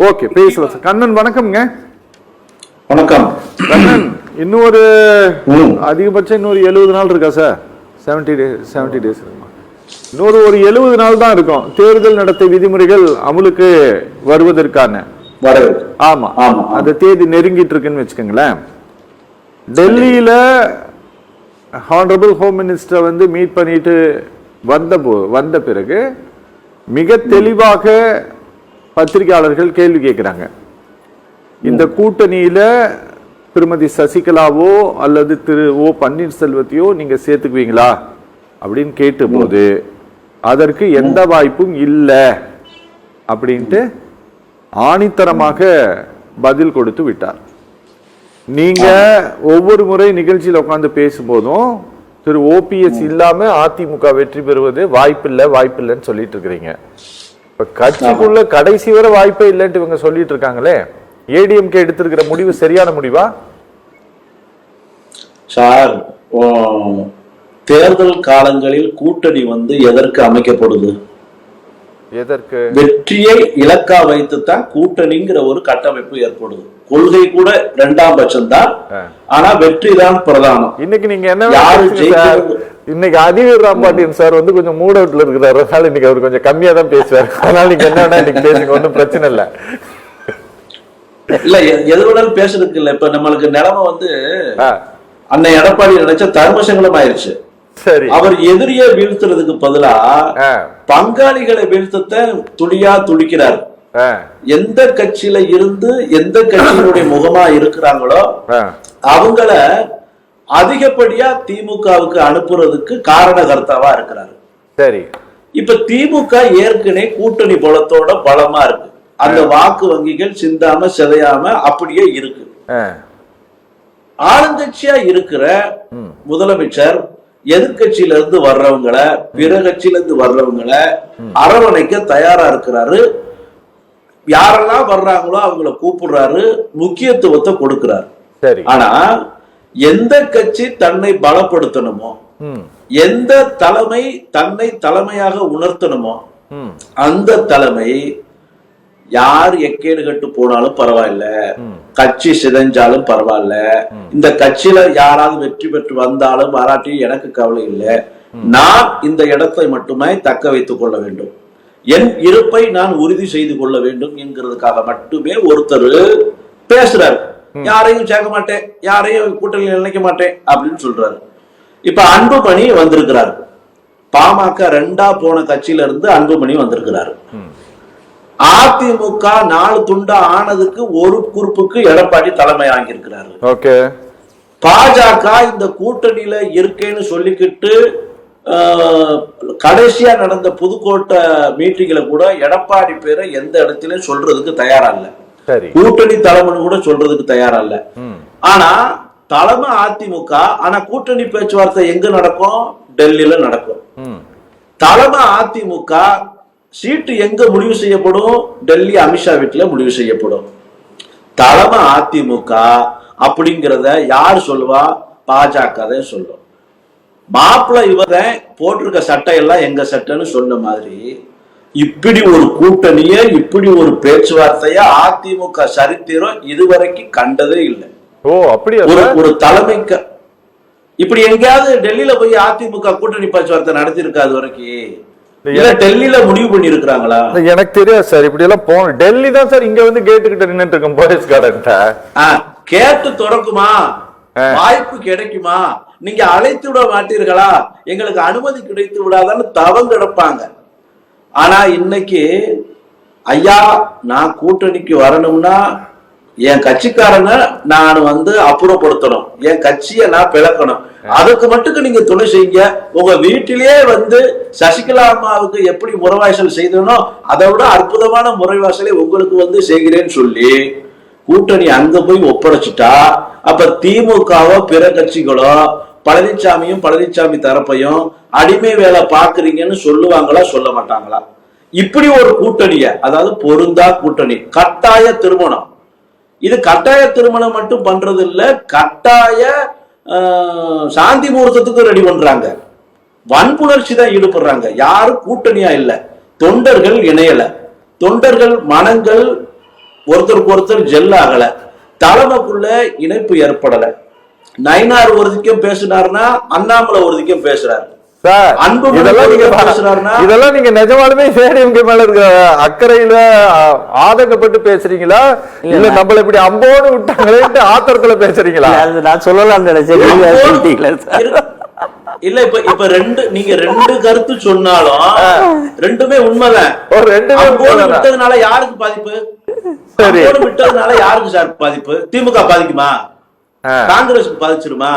Okay பேசலாம் sir. Kannan வணக்கம்ங்க. வணக்கம் கண்ணன், இன்னொரு அதிகபட்சம் இன்னொரு 70 நாள் இருக்கா சார்? 70 டேஸ் இருக்குமா? இன்னொரு 70 நாள் தான் இருக்கும் தேர்தல் நடத்தை விதிமுறைகள் அமலுக்கு வருவதற்கான. ஆமா, அந்த தேதி நெருங்கிட்டு இருக்குன்னு வச்சுக்கோங்களேன். டெல்லியில ஹானரபிள் ஹோம் மினிஸ்டர் வந்து மீட் பண்ணிட்டு வந்த பிறகு மிக தெளிவாக பத்திரிகையாளர்கள் கேள்வி கேட்கிறாங்க. இந்த கூட்டணியில திருமதி சசிகலாவோ அல்லது திரு ஓ பன்னீர்செல்வத்தையோ நீங்க சேர்த்துக்குவீங்களா அப்படின்னு கேட்ட போது அதற்கு எந்த வாய்ப்பும் இல்லை அப்படின்ட்டு ஆணித்தரமாக பதில் கொடுத்து விட்டார். நீங்க ஒவ்வொரு முறை நிகழ்ச்சியில் உட்கார்ந்து பேசும்போதும் திரு ஓபிஎஸ் இல்லாம அதிமுக வெற்றி பெறுவது வாய்ப்பில்லைன்னு சொல்லிட்டு இருக்கிறீங்க. இப்ப கட்சிக்குள்ள கடைசி வரை வாய்ப்பே இல்லைன்னு இவங்க சொல்லிட்டு இருக்காங்களே, ஏடிஎம்கே எடுத்திருக்கிற முடிவு சரியான முடிவா சார்? தேர்தல் காலங்களில் கூட்டணி வந்து எதற்கு அமைக்கப்படுது? எதற்கு? வெற்றியை இலக்கா வைத்துத்தான் கூட்டணிங்கிற ஒரு கட்டமைப்பு ஏற்படுது. கொள்கை கூட இரண்டாம் பட்சம் தான், ஆனா வெற்றி தான் பிரதானம். இன்னைக்கு நீங்க என்ன இன்னைக்கு அதிவீர் ராம்பாட்டியன் சார் வந்து கொஞ்சம் மூட் அவுட்ல இருக்கிறாரு, அதனால இன்னைக்கு அவர் கொஞ்சம் கம்மியா தான் பேசுவார். அதனால நீங்க என்ன வேணா இன்னைக்கு பேசுங்க, ஒன்றும் பிரச்சனை இல்லை. இல்ல எதுவுடன் பேசுறதுக்கு இல்ல. இப்ப நம்மளுக்கு நிலைமை வந்து அன்னை எடப்பாடி நினைச்ச தர்மசங்கலம் ஆயிருச்சு. சரி, அவர் எதிரியை வீழ்த்துறதுக்கு பதிலா பங்காளிகளை வீழ்த்த துடிக்கிறார். எந்த கட்சியில இருந்து எந்த கட்சியினுடைய முகமா இருக்கிறாங்களோ அவங்கள அதிகப்படியா திமுகவுக்கு அனுப்புறதுக்கு காரணகர்த்தாவா இருக்கிறாரு. சரி, இப்ப திமுக ஏற்கனவே கூட்டணி பலத்தோட பலமா இருக்கு. அந்த வாக்கு வங்கிகள் சிந்தாம சிதையாம அப்படியே இருக்கு. ஆளுங்கட்சியா இருக்கிற முதலமைச்சர் எதிர்கட்சியில இருந்து வர்றவங்களை பிற கட்சியில இருந்து வர்றவங்களை அரவணைக்க தயாரா இருக்கிறாரு. யாரெல்லாம் வர்றாங்களோ அவங்கள கூப்பிடுறாரு, முக்கியத்துவத்தை கொடுக்கிறாரு. ஆனா எந்த கட்சி தன்னை பலப்படுத்தணுமோ, எந்த தலைமை தன்னை தலைமையாக உணர்த்தணுமோ அந்த தலைமை யார் எக்கேடு கட்டு போனாலும் பரவாயில்ல, கட்சி சிதைஞ்சாலும் பரவாயில்ல, இந்த கட்சியில யாராவது வெற்றி பெற்று வந்தாலும் பாராட்டி எனக்கு கவலை இல்லை, நான் இந்த இடத்தை மட்டுமே தக்க வைத்துக் கொள்ள வேண்டும், என் இருப்பை நான் உறுதி செய்து கொள்ள வேண்டும் என்கிறதுக்காக மட்டுமே ஒருத்தர் பேசுறாரு. யாரையும் சேர்க்க மாட்டேன், யாரையும் கூட்டணியில் நினைக்க மாட்டேன் அப்படின்னு சொல்றாரு. இப்ப அன்புமணி வந்திருக்கிறார். பாமக 2ஆ போன கட்சியில இருந்து அன்புமணி வந்திருக்கிறாரு. அதிமுக 4 துண்டா ஆனதுக்கு ஒரு குறுப்புக்கு எடப்பாடி தலைமை ஆகியிருக்கிறாரு. பாஜக இந்த கூட்டணியில இருக்கேன்னு சொல்லிக்கிட்டு கடைசியா நடந்த புதுக்கோட்டை மீட்டிங்ல கூட எடப்பாடி பேரை எந்த இடத்திலும் சொல்றதுக்கு தயாரா இல்ல, கூட்டணி தலைமைன்னு கூட சொல்றதுக்கு தயாரா இல்ல. ஆனா தலைமை அதிமுக. ஆனா கூட்டணி பேச்சுவார்த்தை எங்க நடக்கும்? டெல்லியில நடக்கும். தலைமை அதிமுக சீட்டு எங்க முடிவு செய்யப்படும்? டெல்லி அமித்ஷா வீட்டுல முடிவு செய்யப்படும். தலைமை அதிமுக அப்படிங்கிறத யார் சொல்லுவா? பாஜக தான் சொல்லும். மாப்பிள்ள இவர போட்டிருக்க சட்டை எல்லாம் எங்க சட்டைன்னு சொன்ன மாதிரி இப்படி ஒரு கூட்டணிய, இப்படி ஒரு பேச்சுவார்த்தைய அதிமுக சரித்திரம் இதுவரைக்கும் கண்டதே இல்லை. ஒரு தலைமைக்கு இப்படி எங்கேயாவது டெல்லியில போய் அதிமுக கூட்டணி பேச்சுவார்த்தை நடத்தி இருக்காது வரைக்கும். டெல்லியில முடிவு பண்ணி இருக்கிறாங்களா? எனக்கு தெரியாது சார். இப்படி எல்லாம் போன டெல்லி தான் சார். இங்க வந்து கேட்டுக்கிட்டு நின்னுட்டு இருக்கோம் போலீஸ் கார்டன். கேட்டு திறக்குமா? வாய்ப்பு கிடைக்குமா? நீங்க அழைத்து விட மாட்டீர்களா? எங்களுக்கு அனுமதி கிடைத்து விடாதான்னு தவம் கிடப்பாங்க. ஆனா இன்னைக்கு ஐயா நான் கூட்டணிக்கு வரணும்னா என் கட்சிக்காரனை நான் வந்து அப்புறப்படுத்தணும், என் கட்சியை நான் பிளக்கணும், அதுக்கு மட்டும் நீங்க துணை செய்யுங்க. உங்க வீட்டிலேயே வந்து சசிகலா அம்மாவுக்கு எப்படி முறைவாசல் செய்தனோ அதை விட அற்புதமான முறைவாசலை உங்களுக்கு வந்து செய்கிறேன்னு சொல்லி கூட்டணி அங்க போய் ஒப்படைச்சிட்டா அப்ப திமுகவோ பிற கட்சிகளோ பழனிசாமி தரப்பையும் அடிமை வேலை பாக்குறீங்கன்னு சொல்லுவாங்களா சொல்ல மாட்டாங்களா? இப்படி ஒரு கூட்டணிய, அதாவது பொருந்தா கூட்டணி, கட்டாய திருமணம். இது கட்டாய திருமணம் மட்டும் பண்றது இல்ல, கட்டாய சாந்தி முகூர்த்தத்துக்கு ரெடி பண்றாங்க. வன்புணர்ச்சி தான் ஈடுபடுறாங்க. யாரும் கூட்டணியா இல்ல, தொண்டர்கள் இணையல, தொண்டர்கள் மனங்கள் ஒருத்தருக்கு ஒருத்தர் ஜெல் ஆகல, தலைமைக்குள்ள இணைப்பு ஏற்படல. நயினார் ஒரு திக்கம் பேசினாருன்னா அண்ணாமலை ஒரு திக்கம் பேசுறாரு. இதெல்லாம் நீங்க நிஜமாலுமே ஏடிஎம்கே மேல இருக்க அக்கறையில ஆதங்கப்பட்டு பேசுறீங்களா, இல்ல நம்மள இப்படி அம்போடு விட்டாங்களே ஆத்திரத்துல பேசுறீங்களா? நான் சொல்லலாம் இல்ல இப்ப நீங்க ரெண்டு கருத்து சொன்னாலும் ரெண்டுமே உண்மைதான். விட்டதுனால யாருக்கு பாதிப்பு? விட்டதுனால யாருக்கு சார் பாதிப்பு? திமுக பாதிக்குமா? காங்கிரஸுக்கு பாதிச்சிருமா?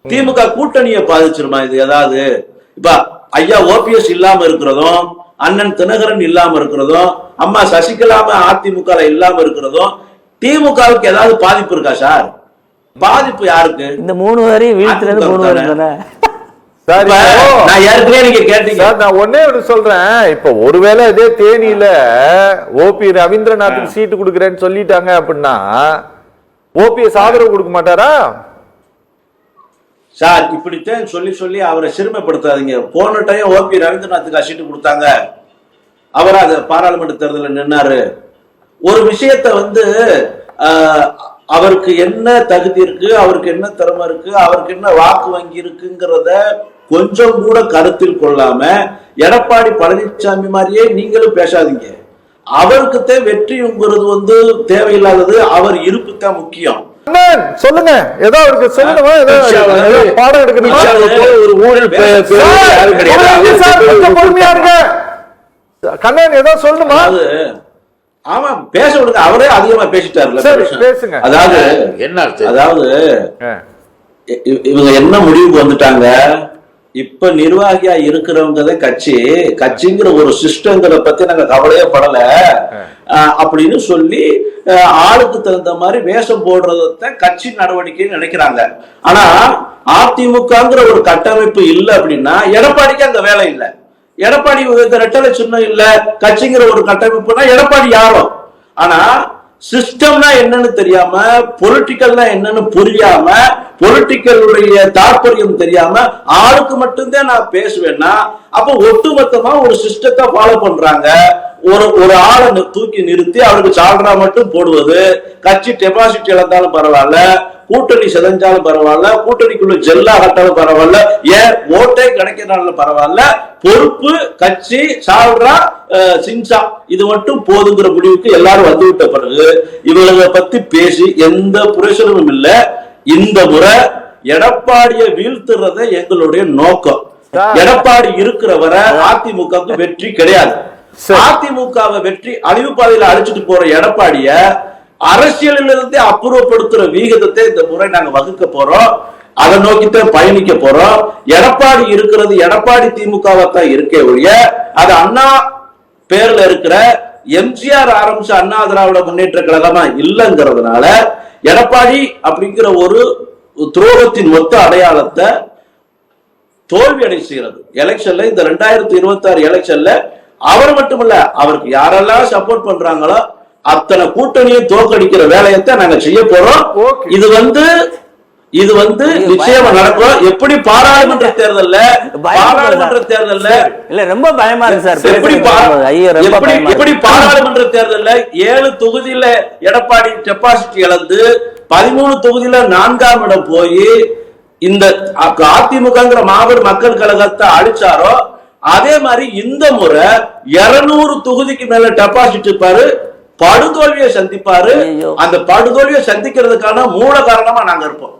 திமுக கூட்டணியை பாதிச்சிருமா? இது ஏதாவது இப்ப ஐயா ஓபிஎஸ் இல்லாம இருக்கிறதும், அண்ணன் தினகரன் இல்லாம இருக்கிறதும், அம்மா சசிகலா அதிமுக இல்லாம இருக்கிறதும் திமுகவுக்கு ஏதாவது பாதிப்பு இருக்கா சார்? பாதிப்பு யாருக்கு? இந்த 3 வரையும் வீழ்த்துறது 3 வரையும் தானே. நான் ஏற்கனவே நீங்க கேட்டீங்க. நான் ஒன்னே ஒன்று சொல்றேன். இப்ப ஒருவேளை இதே தேனியில ஓபி ரவீந்திரநாத்துக்கு சீட்டு கொடுக்குறேன்னு சொல்லிட்டாங்க அப்படின்னா ஓபிஎஸ் ஆதரவு கொடுக்க மாட்டாரா சார்? இப்படித்தான் சொல்லி சொல்லி அவரை சிறுமைப்படுத்தாதீங்க. போன டைம் ஓபி ரவீந்திரநாத்துக்கு சீட்டு கொடுத்தாங்க, அவர் அது பாராளுமன்ற தேர்தலில் நின்னாரு. ஒரு விஷயத்த அவருக்கு என்ன தகுதி இருக்கு, அவருக்கு என்ன திறமை இருக்கு, அவருக்கு என்ன வாக்கு வங்கி இருக்குங்கிறத கொஞ்சம் கூட கருத்தில் கொள்ளாம எடப்பாடி பழனிசாமி மாதிரியே நீங்களும் பேசாதீங்க. அவருக்குத்தான் வெற்றிங்கிறது தேவையில்லாதது, அவர் இருப்பு தான் முக்கியம். சொல்லுங்க, ஏதோ அவருக்கு சொல்லணுமா? பாடம் எடுக்கணுமா? ஒரு ஊழல் பொறுமையா இருக்க கண்ணன், ஏதோ சொல்லணுமா? ஆமா, பேச விடுங்க. அவரே அதிகமா பேசிட்டாரு. பேசுங்க. அதாவது இவங்க என்ன முடிவுக்கு வந்துட்டாங்க? இப்ப நிர்வாகியா இருக்கிறவங்க கட்சிங்கிற ஒரு சிஸ்டங்களை பத்தி நாங்க கவலையே படல அப்படின்னு சொல்லி ஆளுக்கு தகுந்த மாதிரி வேஷம் போடுறத கட்சி நடவடிக்கை நினைக்கிறாங்க. ஆனா அதிமுகங்கிற ஒரு கட்டமைப்பு இல்லை அப்படின்னா எடப்பாடிக்கு அங்க வேலை இல்லை. எடப்பாடி ரெட்டலை சின்னம் இல்ல, கட்சிங்கிற ஒரு கட்டமைப்புனா எடப்பாடி யாரோ. ஆனா சிஸ்டம்னா என்னன்னு தெரியாம, பொலிட்டிக்கல்னா என்னன்னு புரியாம, பொலிட்டிக்கலுடைய தாற்பயம் தெரியாம ஆளுக்கு மட்டும்தான் நான் பேசுவேன்னா அப்ப ஒட்டுமொத்தமா ஒரு சிஸ்டத்தை ஃபாலோ பண்றாங்க. ஒரு ஆளை தூக்கி நிறுத்தி அவருக்கு சால்ரா மட்டும் போடுவது, கட்சி டெபாசிட் இழந்தாலும் பரவாயில்ல, கூட்டணி செதஞ்சாலும் பரவாயில்ல, கூட்டணிக்குள்ள ஜெல்லா கட்டாலும் பரவாயில்ல, ஏன் ஓட்டை கிடைக்கிறாலும் பரவாயில்ல, பொறுப்பு கட்சி சால்ரா சின்சா இது மட்டும் போதுங்கிற முடிவுக்கு எல்லாரும் வந்துவிட்ட பிறகு இவங்களை பத்தி பேசி எந்த பிரயோஜனமும் இல்லை. இந்த முறை எடப்பாடியை வீழ்த்துறத எங்களுடைய நோக்கம். எடப்பாடி இருக்கிற வரை அதிமுகவுக்கு வெற்றி கிடையாது. அதிமுகவை வெற்றி அழிவு பாதையில அழைச்சிட்டு போற எடப்பாடிய அரசியலிலிருந்தே அப்புறப்படுத்துற வீகத்தை இந்த முறை நாங்க வகுக்க போறோம். அதை நோக்கித்தான் பயணிக்க போறோம். எடப்பாடி இருக்கிறது எடப்பாடி திமுகவை தான் இருக்கே ஒழிய அது அண்ணா பேர்ல இருக்கிற எம்ஜிஆர் ஆரம்பிச்ச அண்ணா திராவிட முன்னேற்ற கழகமா இல்லைங்கிறதுனால எடப்பாடி அப்படிங்கிற ஒரு துரோகத்தின் மொத்த அடையாளத்தை தோல்வி அடை செய்கிறது. எலெக்ஷன்ல இந்த 2026 எலெக்ஷன்ல அவர் மட்டுமல்ல, அவருக்கு யாரெல்லாம் சப்போர்ட் பண்றாங்களோ அத்தனை கூட்டணியை தோற்கடிக்கிற வேலையத்தை நாங்க செய்ய போறோம். இது நிச்சயமா நடக்கும். எப்படி பாராளுமன்ற தேர்தல்ல இல்ல ரொம்ப பயமா இருக்கு சார். எப்படி பாராளுமன்ற தேர்தல்ல 7 தொகுதியில எடப்பாடி டெபாசிட் இழந்து 13 தொகுதியில 4ஆம் இடம் போய் இந்த அதிமுகங்கிற மாபெரும் மக்கள் கழகத்தை அழிச்சாரோ அதே மாதிரி இந்த முறை 200 தொகுதிக்கு மேல டெபாசிட் இருப்பாரு, படுதோல்வியை சந்திப்பாரு. அந்த படுதோல்வியை சந்திக்கிறதுக்கான மூல காரணமா நாங்க இருப்போம்.